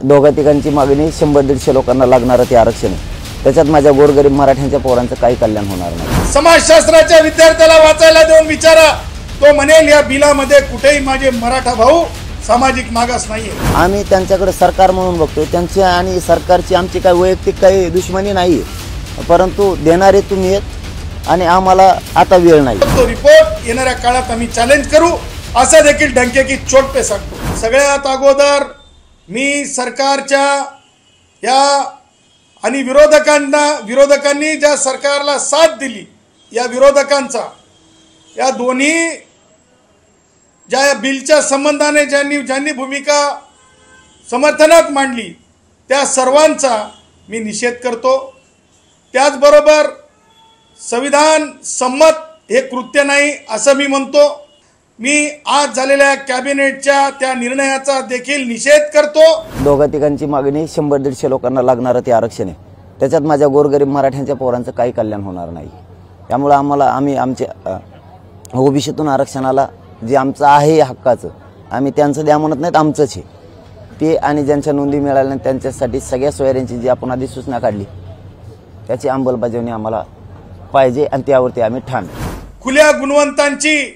दोघा तिघांची मागणी 100-150 लोकांना लागणार ते आरक्षण आहे। त्याच्यात माझ्या गोरगरीब मराठ्यांच्या पोरांचं काही कल्याण होणार नाही। समाजशास्त्राच्या विद्यार्थ्याला वाचायला देऊन विचारा, तो म्हणेल या बिलामध्ये कुठेही माझे मराठा भाऊ सामाजिक मागास नाहीये। आम्ही त्यांच्याकडे सरकार म्हणून बघतोय, त्यांची आणि सरकारची आमची काही वैयक्तिक काही दुश्मनी नाहीये, परंतु देणारे तुम्ही आहेत आणि आम्हाला आता वेळ नाही। तो रिपोर्ट येणाऱ्या काळात आम्ही चॅलेंज करू असं देखील डंके की चोट पे सांगतो। सगळ्यात अगोदर मी सरकारच्या या आणि विरोधकांनी ज्या सरकारला साथ दिली, या विरोधकांचा, या दोन्ही ज्या बिलच्या संबंधाने ज्यांनी भूमिका समर्थनात मांडली त्या सर्वांचा मी निषेध करतो। त्याचबरोबर संविधान संमत हे कृत्य नाही असं मी म्हणतो। मी आज झालेल्या कॅबिनेटच्या त्या निर्णयाचा देखील निषेध करतो। दोघा तिघांची मागणी 100-150 लोकांना लागणार ते आरक्षण आहे। त्याच्यात माझ्या गोरगरीब मराठ्यांच्या पोरांचं काही कल्याण होणार नाही। त्यामुळे आम्ही आमच्या ओबीसीतून आरक्षणाला जे आमचं आहे हक्काचं, आम्ही त्यांचं द्या म्हणत नाहीत, आमचंच आहे ते। आणि ज्यांच्या नोंदी मिळाल्या त्यांच्यासाठी सगळ्या सोयऱ्यांची जी आपण आधी सूचना काढली त्याची अंमलबजावणी आम्हाला पाहिजे आणि त्यावरती आम्ही ठाम। खुल्या गुणवंतांची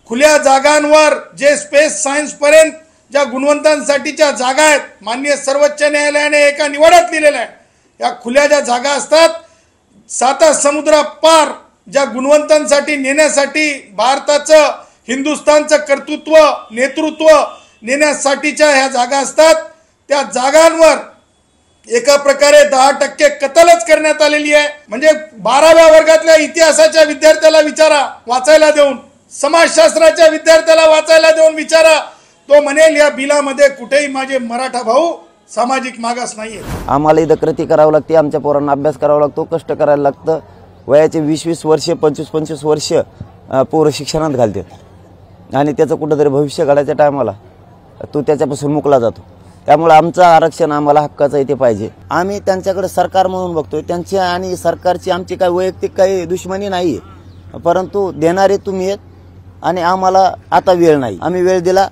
खुल्या जागांवर जे स्पेस सायन्स पर्यंत ज्या गुणवंतांसाठीच्या जागा आहेत, माननीय सर्वोच्च न्यायालयाने एका निवडात लिहिलेलं आहे, या खुल्या ज्या जागा असतात 7 समुद्रापार ज्या गुणवंतांसाठी नेण्यासाठी भारताचं हिंदुस्थानचं कर्तृत्व नेतृत्व नेण्यासाठीच्या ह्या जागा असतात, त्या जागांवर एका प्रकारे 10% कत्तलच करण्यात आलेली आहे। म्हणजे 12व्या वर्गातल्या इतिहासाच्या विद्यार्थ्याला विचारा वाचायला देऊन, समाजशास्त्राच्या विद्यार्थ्याला वाचायला देऊन विचारा, तो म्हणेल या बिलामध्ये कुठेही माझे मराठा भाऊ सामाजिक मागास नाहीये। आम्हाला इथं कृती करावं लागते, आमच्या पोरांना अभ्यास करावा लागतो, कष्ट करायला लागतं। वयाचे 20-20 वर्ष 25-25 वर्ष पोरं शिक्षणात घालतात आणि त्याचं कुठंतरी भविष्य घडायच्या टायमाला तो त्याच्यापासून मुकला जातो। त्यामुळे आमचं आरक्षण आम्हाला हक्काचं इथे पाहिजे। आम्ही त्यांच्याकडे सरकार म्हणून बघतोय, त्यांची आणि सरकारची आमची काही वैयक्तिक काही दुश्मनी नाहीये, परंतु देणारे तुम्ही आहेत आणि आम्हाला आता वेळ नाही। आम्ही वेळ दिला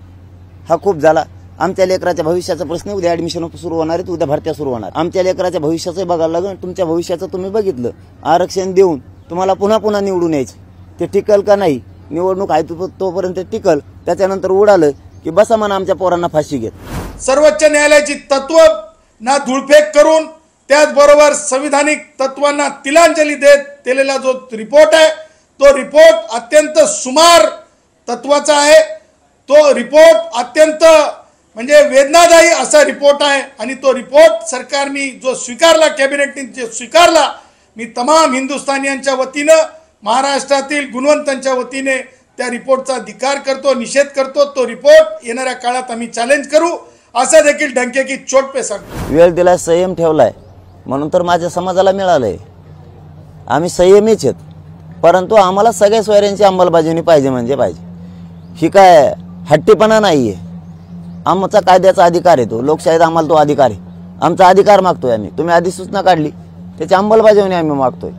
हा खूप झाला। आमच्या लेकराच्या भविष्याचा प्रश्न, उद्या ऍडमिशन सुरू होणार आहेत, उद्या भरत्या सुरू होणार, आमच्या लेकराच्या भविष्याचं बघायला लागेल। तुमच्या भविष्याचं तुम्ही बघितलं, आरक्षण देऊन तुम्हाला पुन्हा निवडून यायचं, ते टिकल का नाही, निवडणूक आहे तोपर्यंत टिकल, त्याच्यानंतर उडालं की बसा म्हणा आमच्या पोरांना फाशी घेत। सर्वोच्च न्यायालयाची तत्व ना धुळफेक करून त्याचबरोबर संविधानिक तत्वांना तिलांजली देत केलेला जो रिपोर्ट आहे, तो रिपोर्ट अत्यंत सुमार तत्वाचा आहे। तो रिपोर्ट अत्यंत म्हणजे वेदनादायी असा रिपोर्ट आहे आणि तो रिपोर्ट सरकारने जो स्वीकारला, कॅबिनेटने जो स्वीकारला, मी तमाम हिंदुस्थानियांच्या वतीनं, महाराष्ट्रातील गुणवंतांच्या वतीने त्या रिपोर्टचा धिक्कार करतो, निषेध करतो। तो रिपोर्ट येणाऱ्या काळात आम्ही चॅलेंज करू असं देखील डंके की चोट पे सांगतो। वेळ दिलाय, संयम ठेवलाय म्हणून तर माझ्या समाजाला मिळालंय। आम्ही संयमीच आहेत, परंतु आम्हाला सगळ्या सोयऱ्यांची अंमलबजावणी पाहिजे म्हणजे पाहिजे। ही काय हट्टीपणा नाहीये, आमचा कायद्याचा अधिकार आहे, तो लोकशाहीत आम्हाला तो अधिकार आहे। आमचा अधिकार मागतोय आम्ही, तुम्ही आधी सूचना काढली त्याची अंमलबजावणी आम्ही मागतोय।